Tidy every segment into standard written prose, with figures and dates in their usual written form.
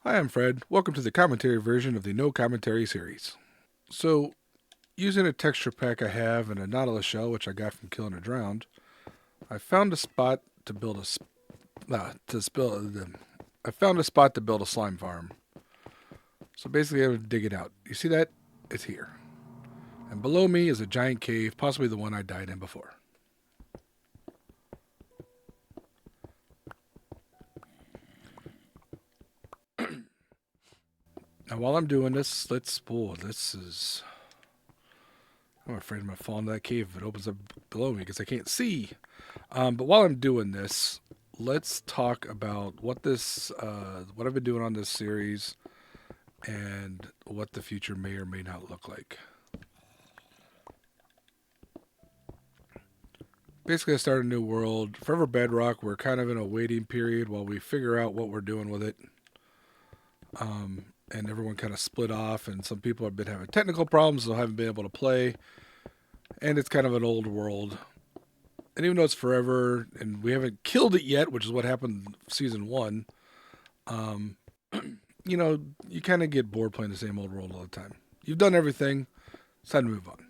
Hi, I'm Fred. Welcome to the commentary version of the No Commentary series. So, using a texture pack I have and a nautilus shell, which I got from killing a drowned, I found a spot to build to spill. I found a spot to build a slime farm. So basically, I would dig it out. You see that? It's here. And below me is a giant cave, possibly the one I died in before. Now, while I'm doing this, let's. Oh, this is. I'm afraid I'm gonna fall into that cave if it opens up below me because I can't see. But while I'm doing this, let's talk about what I've been doing on this series, and what the future may or may not look like. Basically, I started a new world. Forever Bedrock, we're kind of in a waiting period while we figure out what we're doing with it. And everyone kind of split off, and some people have been having technical problems, so haven't been able to play. And it's kind of an old world. And even though it's forever, and we haven't killed it yet, which is what happened in season one, um, you kind of get bored playing the same old world all the time. You've done everything. It's time to move on.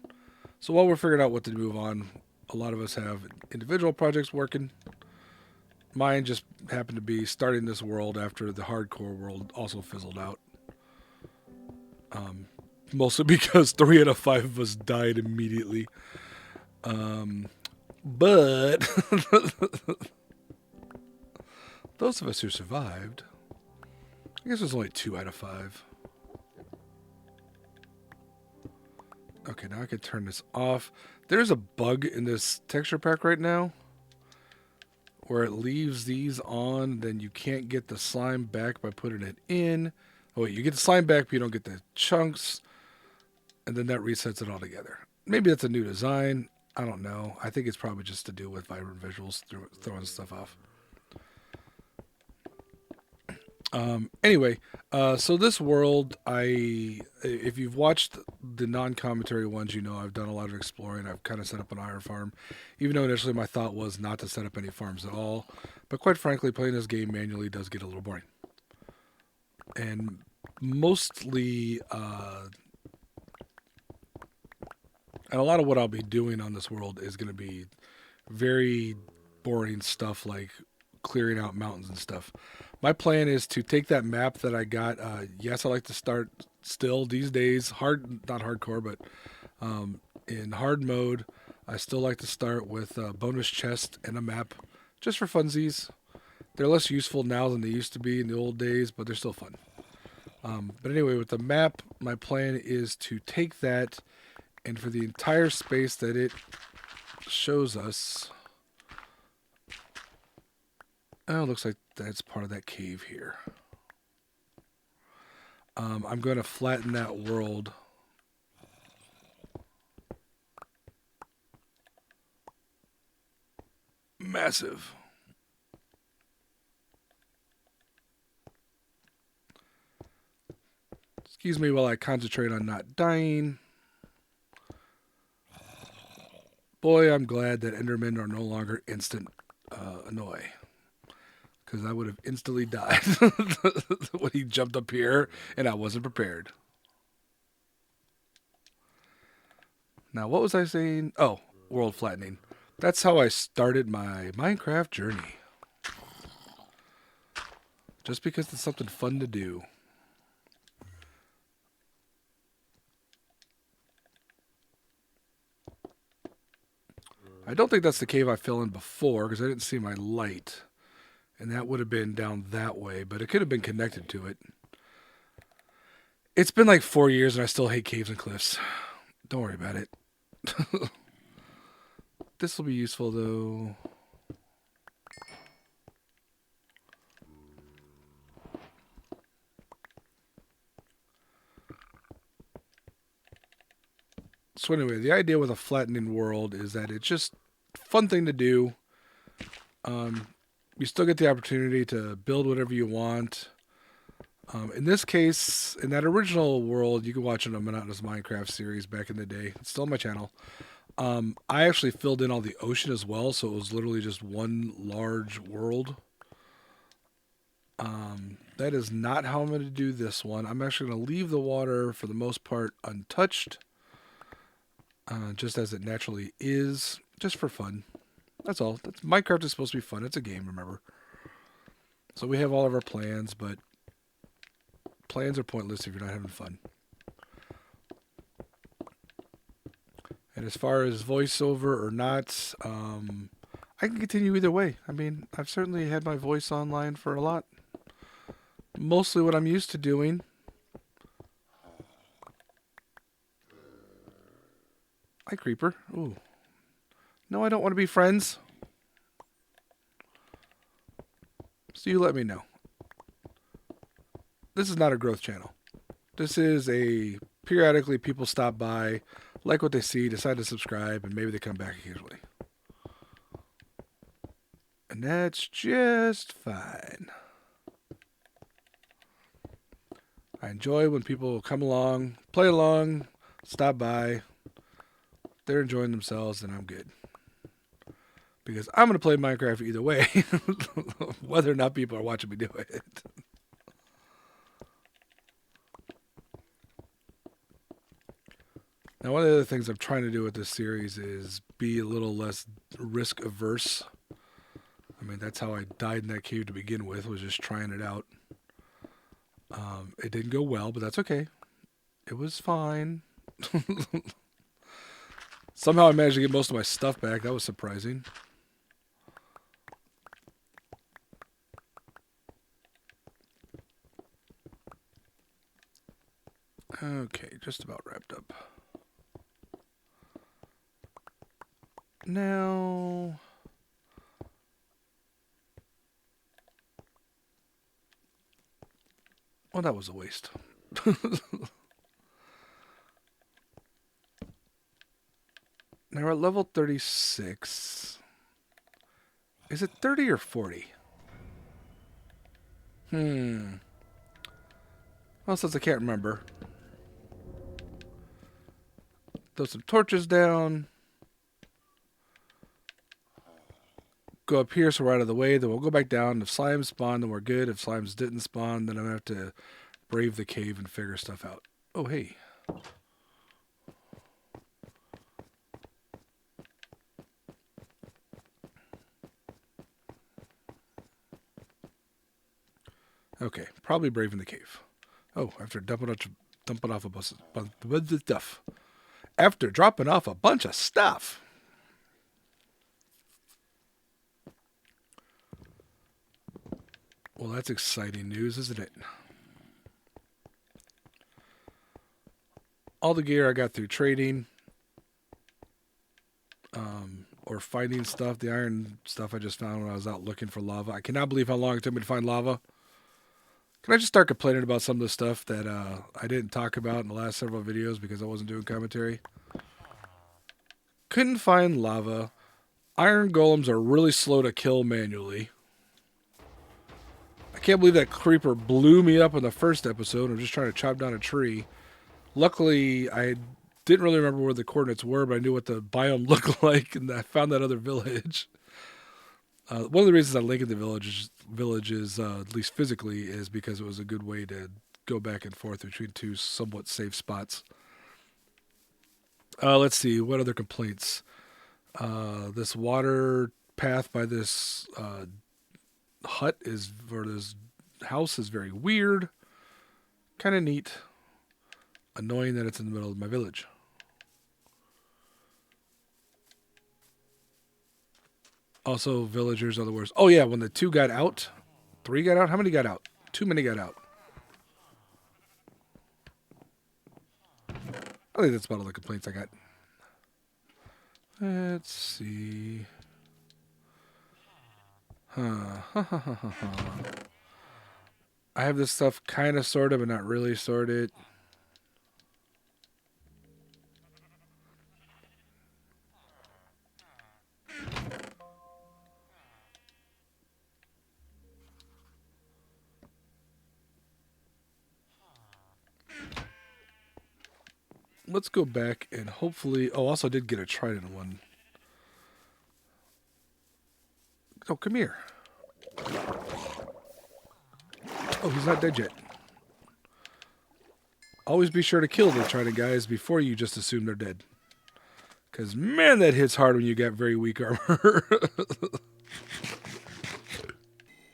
So while we're figuring out what to move on, a lot of us have individual projects working. Mine just happened to be starting this world after the hardcore world also fizzled out. Mostly because 3 out of 5 of us died immediately. But those of us who survived, I guess it was only 2 out of 5. Okay, now I can turn this off. There's a bug in this texture pack right now where it leaves these on, then you can't get the slime back by putting it in. Oh wait, you get the slime back, but you don't get the chunks, and then that resets it all together. Maybe that's a new design. I don't know. I think it's probably just to do with vibrant visuals throwing stuff off. Anyway, so this world, if you've watched the non-commentary ones, you know I've done a lot of exploring. I've kind of set up an iron farm, even though initially my thought was not to set up any farms at all. But quite frankly, playing this game manually does get a little boring. And mostly, and a lot of what I'll be doing on this world is going to be very boring stuff like clearing out mountains and stuff. My plan is to take that map that I got. Yes, I like to start still these days, not hardcore, but in hard mode. I still like to start with a bonus chest and a map just for funsies. They're less useful now than they used to be in the old days, but they're still fun. But anyway, with the map, my plan is to take that, and for the entire space that it shows us, oh, it looks like that's part of that cave here. I'm going to flatten that world. Massive. Excuse me while I concentrate on not dying. Boy, I'm glad that Endermen are no longer instant annoy. Because I would have instantly died when he jumped up here and I wasn't prepared. Now, what was I saying? Oh, world flattening. That's how I started my Minecraft journey. Just because it's something fun to do. I don't think that's the cave I fell in before because I didn't see my light. And that would have been down that way, but it could have been connected to it. It's been like 4 years and I still hate caves and cliffs. Don't worry about it. This will be useful though. So anyway, the idea with a flattening world is that it's just a fun thing to do. You still get the opportunity to build whatever you want. In this case, in that original world, you can watch it on a Monotonous Minecraft series back in the day. It's still on my channel. I actually filled in all the ocean as well, so it was literally just one large world. That is not how I'm going to do this one. I'm actually going to leave the water, for the most part, untouched, just as it naturally is, just for fun. That's all. Minecraft is supposed to be fun. It's a game, remember? So we have all of our plans, but plans are pointless if you're not having fun. And as far as voiceover or not, I can continue either way. I mean, I've certainly had my voice online for a lot. Mostly what I'm used to doing. Hi, Creeper. Ooh. No, I don't want to be friends. So you let me know. This is not a growth channel. This is a periodically people stop by, like what they see, decide to subscribe, and maybe they come back occasionally. And that's just fine. I enjoy when people come along, play along, stop by. They're enjoying themselves, and I'm good. Because I'm going to play Minecraft either way, whether or not people are watching me do it. Now, one of the other things I'm trying to do with this series is be a little less risk averse. I mean, that's how I died in that cave to begin with, was just trying it out. It didn't go well, but that's okay. It was fine. Somehow I managed to get most of my stuff back. That was surprising. Okay, just about wrapped up. Now... Well, that was a waste. Now we're at level 36. Is it 30 or 40? Well, since I can't remember. Throw some torches down. Go up here so we're out of the way. Then we'll go back down. If slimes spawn, then we're good. If slimes didn't spawn, then I'm going to have to brave the cave and figure stuff out. Oh, hey. Okay, probably braving the cave. Oh, after dumping off a bunch of stuff. After dropping off a bunch of stuff. Well, that's exciting news, isn't it? All the gear I got through trading. Or finding stuff. The iron stuff I just found when I was out looking for lava. I cannot believe how long it took me to find lava. Can I just start complaining about some of the stuff that I didn't talk about in the last several videos because I wasn't doing commentary? Couldn't find lava. Iron golems are really slow to kill manually. I can't believe that creeper blew me up in the first episode. I'm just trying to chop down a tree. Luckily, I didn't really remember where the coordinates were, but I knew what the biome looked like, and I found that other village. One of the reasons I linked the villages, at least physically, is because it was a good way to go back and forth between two somewhat safe spots. Let's see, what other complaints? This water path by this hut or this house is very weird. Kind of neat. Annoying that it's in the middle of my village. Also, villagers are the worst. Oh, yeah, when the 2 got out. 3 got out? How many got out? Too many got out. I think that's about all the complaints I got. Let's see. I have this stuff kind of sorted, but not really sorted. Let's go back and hopefully... Oh, also I did get a trident one. Oh, come here. Oh, he's not dead yet. Always be sure to kill the China guys before you just assume they're dead. Because, man, that hits hard when you got very weak armor.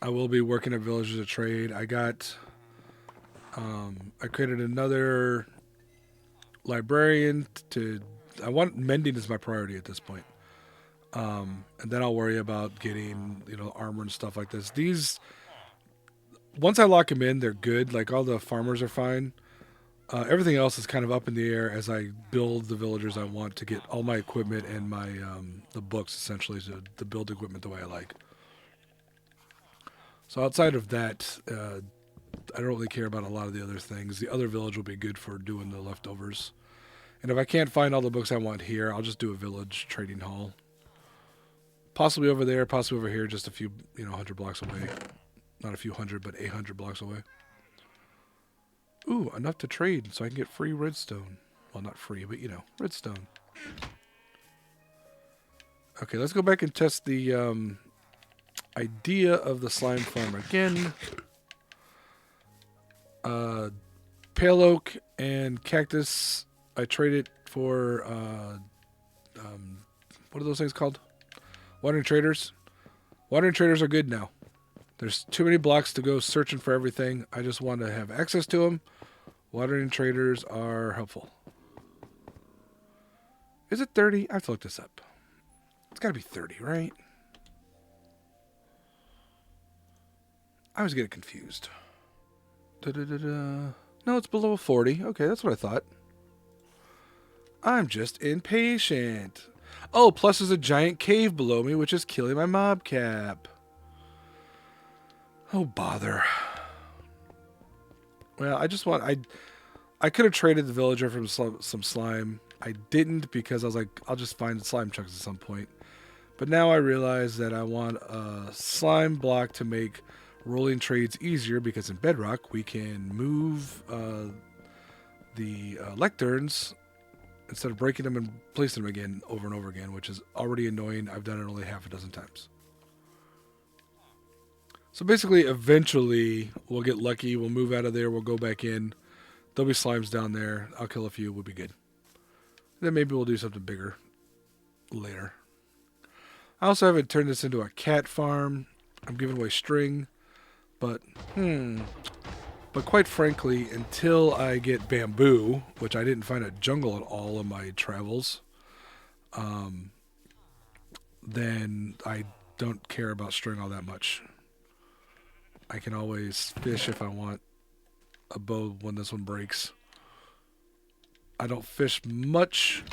I will be working at Villagers of Trade. I got... I created another librarian to... I want mending as my priority at this point. And then I'll worry about getting, armor and stuff like this. These... Once I lock them in, they're good. Like, all the farmers are fine. Everything else is kind of up in the air as I build the villagers I want to get all my equipment and my the books, essentially, to build equipment the way I like. So outside of that, I don't really care about a lot of the other things. The other village will be good for doing the leftovers. And if I can't find all the books I want here, I'll just do a village trading hall. Possibly over there, possibly over here, just a few, 100 blocks away. Not a few hundred, but 800 blocks away. Ooh, enough to trade so I can get free redstone. Well, not free, but redstone. Okay, let's go back and test the idea of the slime farm again. Pale oak and cactus, I traded for, what are those things called? Watering traders. Watering traders are good now. There's too many blocks to go searching for everything. I just want to have access to them. Watering traders are helpful. Is it 30? I have to look this up. It's got to be 30, right? I always get it confused. No, it's below 40. Okay, that's what I thought. I'm just impatient. Oh, plus there's a giant cave below me, which is killing my mob cap. Oh, bother. Well, I could have traded the villager from some slime. I didn't because I was like, I'll just find slime chunks at some point. But now I realize that I want a slime block to make rolling trades easier because in Bedrock we can move the lecterns instead of breaking them and placing them again over and over again, which is already annoying. I've done it only half a dozen times. So basically, eventually, we'll get lucky. We'll move out of there. We'll go back in. There'll be slimes down there. I'll kill a few. We'll be good. Then maybe we'll do something bigger later. I also haven't turned this into a cat farm. I'm giving away string. But quite frankly, until I get bamboo, which I didn't find a jungle at all in my travels, then I don't care about string all that much. I can always fish if I want a bow when this one breaks. I don't fish much.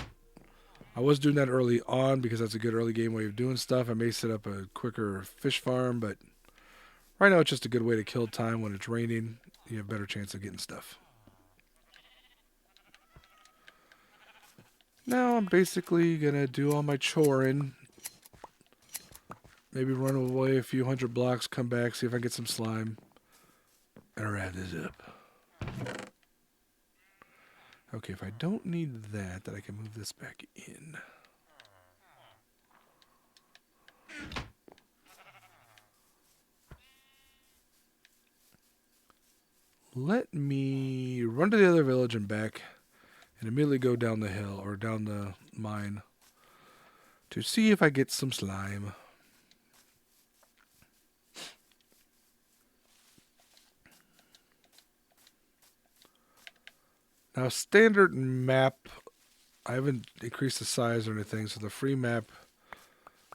I was doing that early on because that's a good early game way of doing stuff. I may set up a quicker fish farm, but right now it's just a good way to kill time when it's raining. You have a better chance of getting stuff. Now I'm basically going to do all my choring. Maybe run away a few hundred blocks, come back, see if I can get some slime, and wrap this up. Okay, if I don't need that, then I can move this back in. Let me run to the other village and back, and immediately go down the hill, or down the mine, to see if I get some slime. Now, standard map, I haven't increased the size or anything, so the free map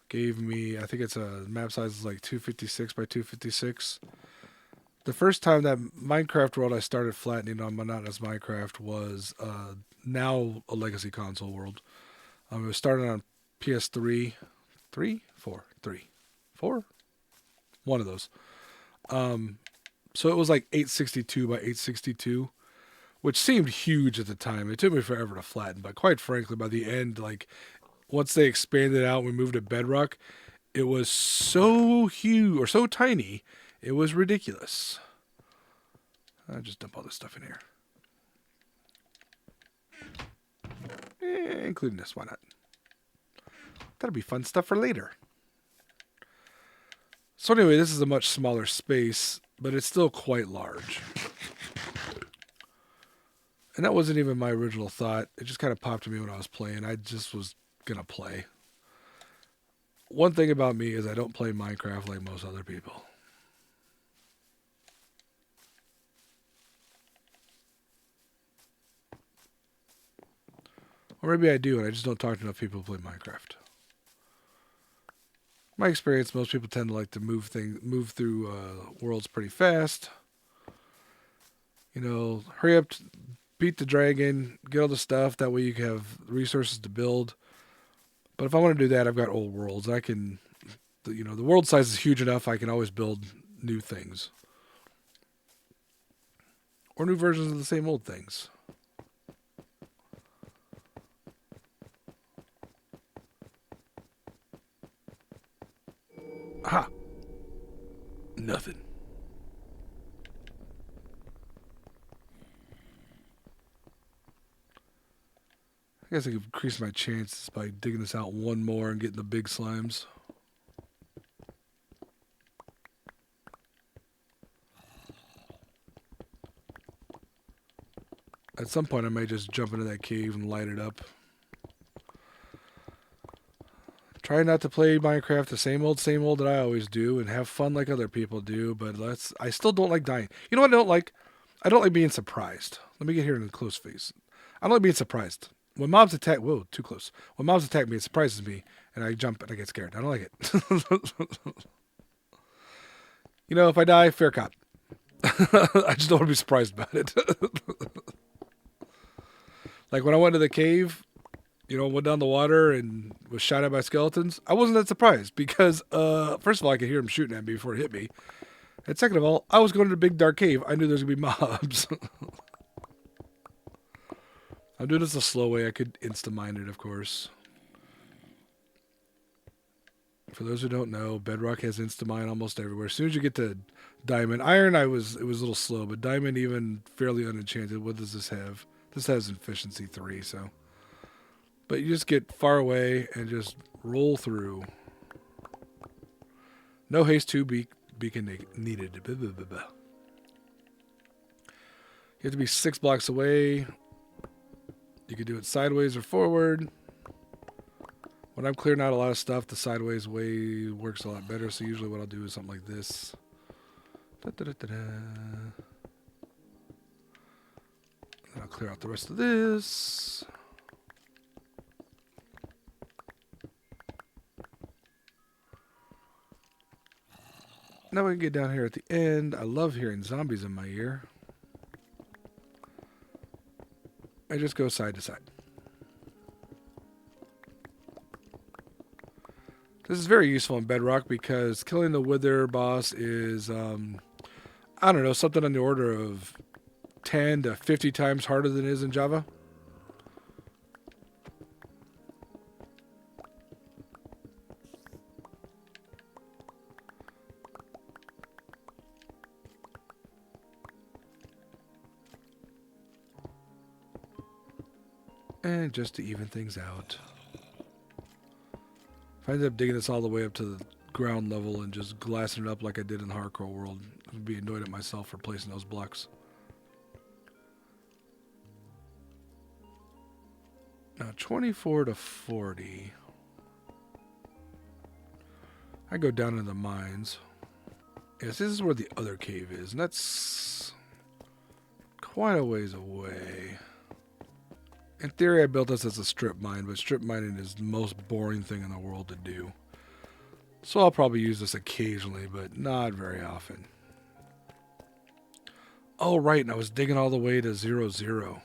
gave me, I think it's a map size is like 256 by 256. The first time that Minecraft world I started flattening on Monotonous Minecraft was now a legacy console world. It was started on PS3, 4? One of those. So it was like 862 by 862. Which seemed huge at the time. It took me forever to flatten, but quite frankly, by the end, like, once they expanded out and we moved to Bedrock, it was so huge, or so tiny, it was ridiculous. I'll just dump all this stuff in here. Including this, why not? That'll be fun stuff for later. So anyway, this is a much smaller space. but it's still quite large. And that wasn't even my original thought. It just kind of popped to me when I was playing. I just was going to play. One thing about me is I don't play Minecraft like most other people. Or maybe I do, and I just don't talk to enough people who play Minecraft. My experience, most people tend to like to move through worlds pretty fast. You know, hurry up, beat the dragon, get all the stuff. That way you can have resources to build. But if I want to do that, I've got old worlds. I can, the world size is huge enough. I can always build new things or new versions of the same old things. Ha! Nothing. I guess I could increase my chances by digging this out one more and getting the big slimes. At some point, I might just jump into that cave and light it up. Try not to play Minecraft the same old that I always do and have fun like other people do, but I still don't like dying. You know what I don't like? I don't like being surprised. Let me get here in a close phase. I don't like being surprised. When mobs attack, whoa, too close. When mobs attack me, it surprises me, and I jump and I get scared. I don't like it. If I die, fair cop. I just don't want to be surprised about it. Like when I went to the cave, went down the water and was shot at by skeletons, I wasn't that surprised because, first of all, I could hear them shooting at me before it hit me. And second of all, I was going to the big dark cave. I knew there was going to be mobs. I'm doing this the slow way. I could insta-mine it, of course. For those who don't know, bedrock has insta-mine almost everywhere. As soon as you get to diamond, iron, it was a little slow, but diamond even fairly unenchanted. What does this have? This has efficiency 3, so. But you just get far away and just roll through. No haste 2 beacon needed. Blah, blah, blah, blah. You have to be 6 blocks away. You can do it sideways or forward. When I'm clearing out a lot of stuff, the sideways way works a lot better. So usually what I'll do is something like this. Then I'll clear out the rest of this. Now we can get down here at the end. I love hearing zombies in my ear. I just go side to side. This is very useful in Bedrock because killing the Wither boss is, I don't know, something on the order of 10 to 50 times harder than it is in Java. And just to even things out. If I ended up digging this all the way up to the ground level and just glassing it up like I did in the hardcore world, I'd be annoyed at myself for placing those blocks. Now 24 to 40. I go down into the mines. Yes, this is where the other cave is, and that's quite a ways away. In theory, I built this as a strip mine, but strip mining is the most boring thing in the world to do. So I'll probably use this occasionally, but not very often. Oh, right, and I was digging all the way to 0, 0.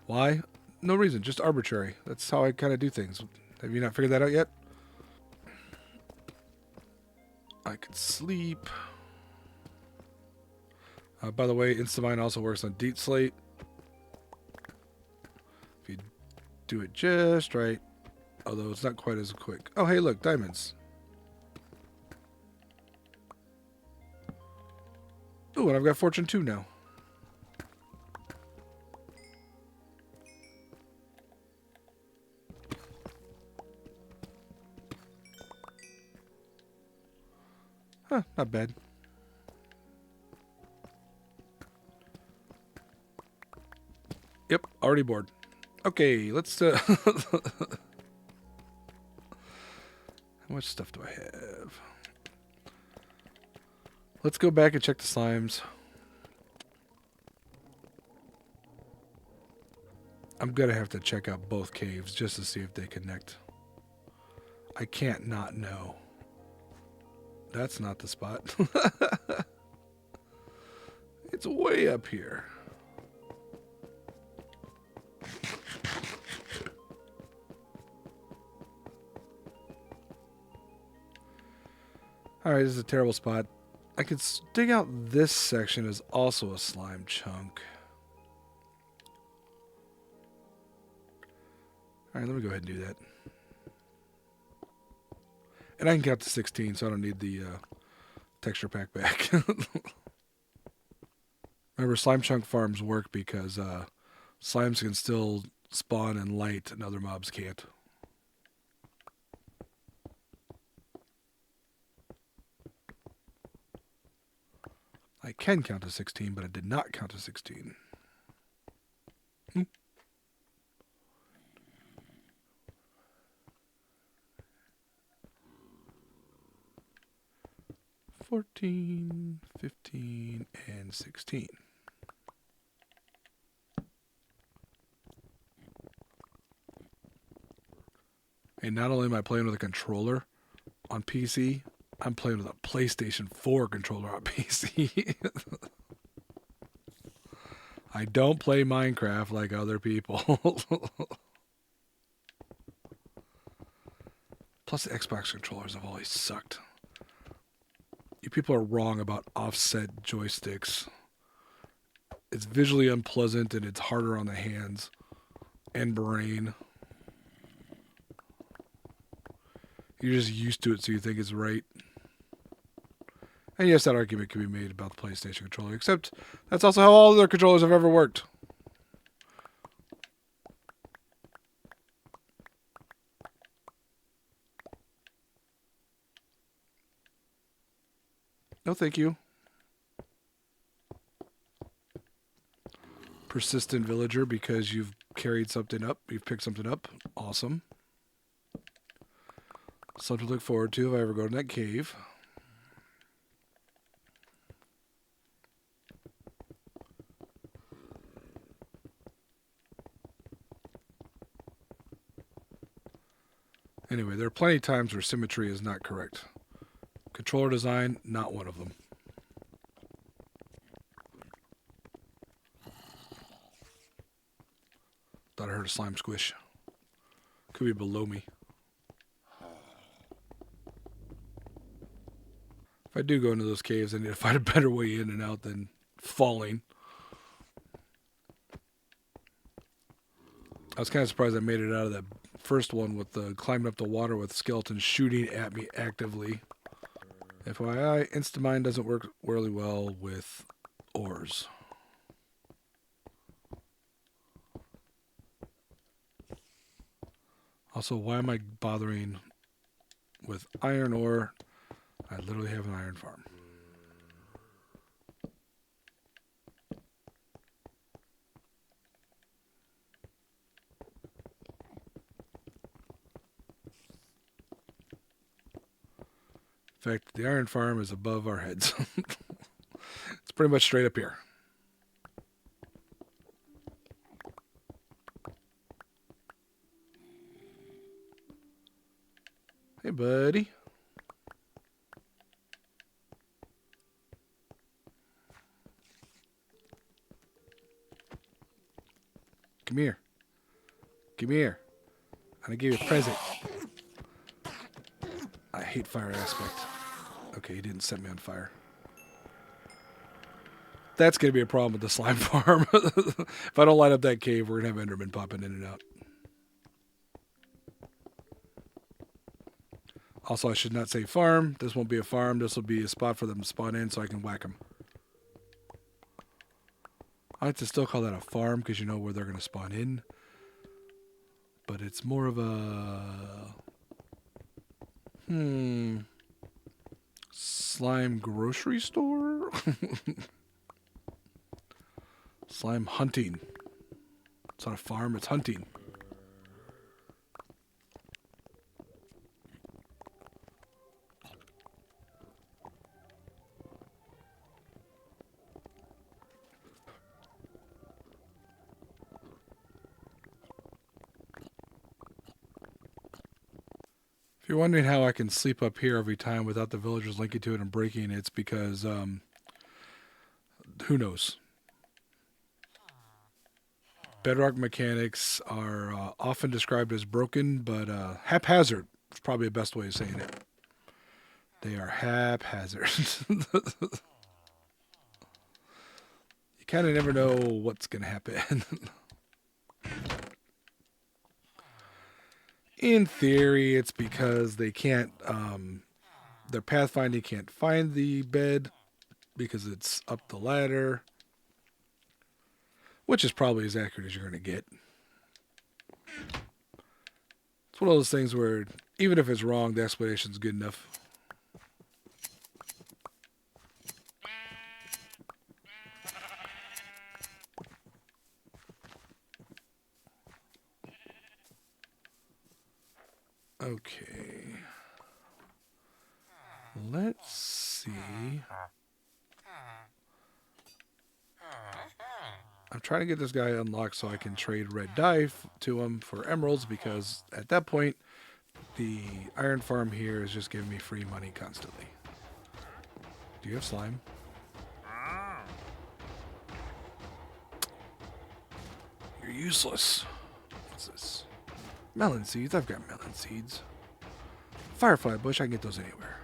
Why? No reason, just arbitrary. That's how I kind of do things. Have you not figured that out yet? I could sleep. By the way, Instamine also works on Deep Slate. If you do it just right. Although it's not quite as quick. Oh, hey, look, diamonds. Ooh, and I've got Fortune 2 now. Not bad. Yep, already bored. Okay, let's... How much stuff do I have? Let's go back and check the slimes. I'm going to have to check out both caves just to see if they connect. I can't not know. That's not the spot. It's way up here. Alright, this is a terrible spot. I could dig out this section as also a slime chunk. Alright, let me go ahead and do that. And I can count to 16, so I don't need the texture pack back. Remember, slime chunk farms work because slimes can still spawn in light and other mobs can't. I can count to 16, but I did not count to 16. 14, 15, and 16. And not only am I playing with a controller on PC, I'm playing with a PlayStation 4 controller on PC. I don't play Minecraft like other people. Plus, the Xbox controllers have always sucked. You people are wrong about offset joysticks. It's visually unpleasant and it's harder on the hands and brain. You're just used to it, so you think it's right. And yes, that argument can be made about the PlayStation controller, except that's also how all other controllers have ever worked. No, thank you. Persistent villager because you've carried something up. You've picked something up. Awesome. Something to look forward to if I ever go to that cave. Anyway, there are plenty of times where symmetry is not correct. Controller design, not one of them. Thought I heard a slime squish. Could be below me. If I do go into those caves, I need to find a better way in and out than falling. I was kind of surprised I made it out of that first one with the climbing up the water with skeletons shooting at me actively. FYI, Instamine doesn't work really well with ores. Also, why am I bothering with iron ore? I literally have an iron farm. In fact, the iron farm is above our heads. It's pretty much straight up here. Hey, buddy. Come here. Come here. I'm gonna give you a present. I hate fire aspect. Okay, he didn't set me on fire. That's gonna be a problem with the slime farm. If I don't light up that cave, we're gonna have Endermen popping in and out. Also, I should not say farm. This won't be a farm. This will be a spot for them to spawn in so I can whack them. I like to still call that a farm because you know where they're going to spawn in. But it's more of a... Slime grocery store? Slime hunting. It's not a farm, it's hunting. If you're wondering how I can sleep up here every time without the villagers linking to it and breaking it, it's because, who knows? Bedrock mechanics are often described as broken, but haphazard is probably the best way of saying it. They are haphazard. You kind of never know what's going to happen. In theory, it's because they can't, their pathfinding can't find the bed because it's up the ladder, which is probably as accurate as you're going to get. It's one of those things where even if it's wrong, the explanation's good enough. Okay. Let's see. I'm trying to get this guy unlocked so I can trade red dye to him for emeralds because at that point, the iron farm here is just giving me free money constantly. Do you have slime? You're useless. What's this? Melon seeds. I've got melon seeds. Firefly bush. I can get those anywhere.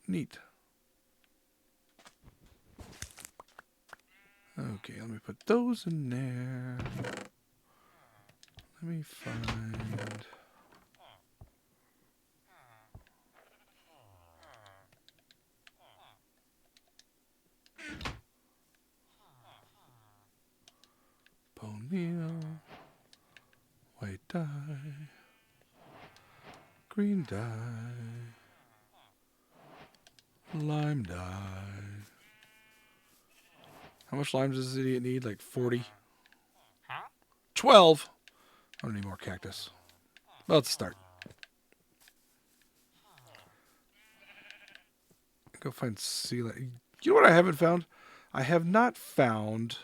Neat. Okay, let me put those in there. Let me find... bone meal. White dye. Green dye. Lime dye. How much lime does this idiot need? Like 40? 12? I don't need more cactus. Well, let's start. Go find sea lion. You know what I haven't found? I have not found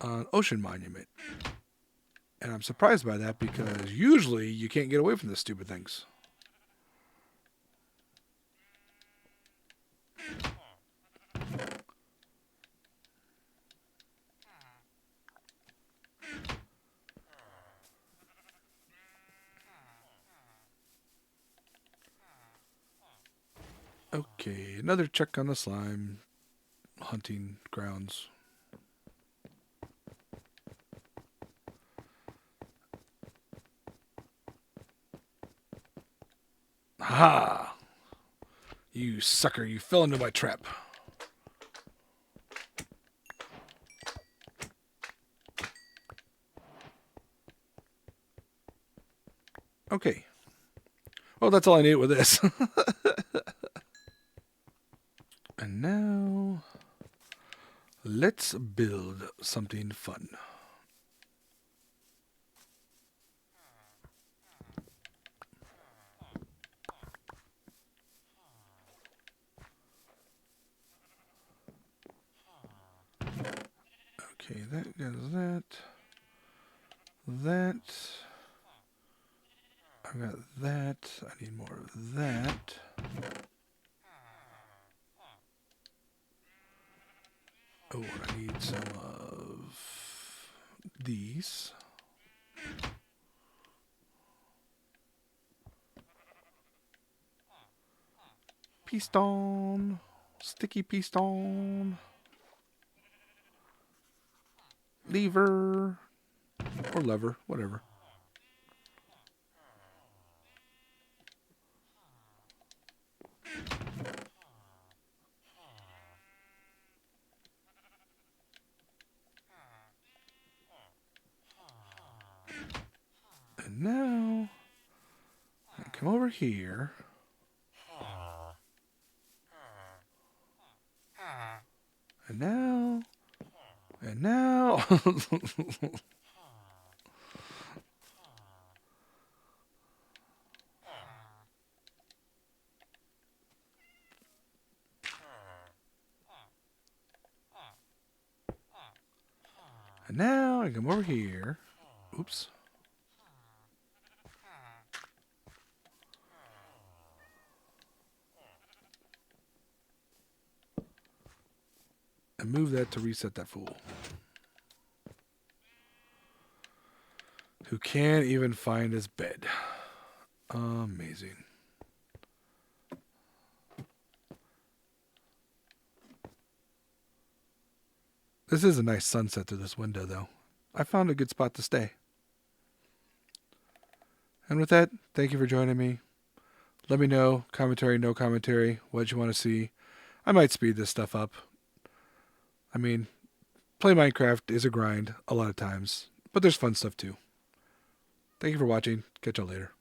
an ocean monument. And I'm surprised by that because usually you can't get away from these stupid things. Okay, another check on the slime hunting grounds. Ha! You sucker, you fell into my trap. Okay. Well, that's all I need with this. And now, let's build something fun. Okay, that does that. That. I got that. I need more of that. Oh, I need some of these. Piston. Sticky piston. Lever. Or lever, whatever. And now come over here. And now. And now. And now I come over here. Oops. And move that to reset that fool. Who can't even find his bed. Amazing. This is a nice sunset through this window, though. I found a good spot to stay. And with that, thank you for joining me. Let me know, commentary, no commentary, what you want to see. I might speed this stuff up. I mean, play Minecraft is a grind a lot of times, but there's fun stuff too. Thank you for watching. Catch y'all later.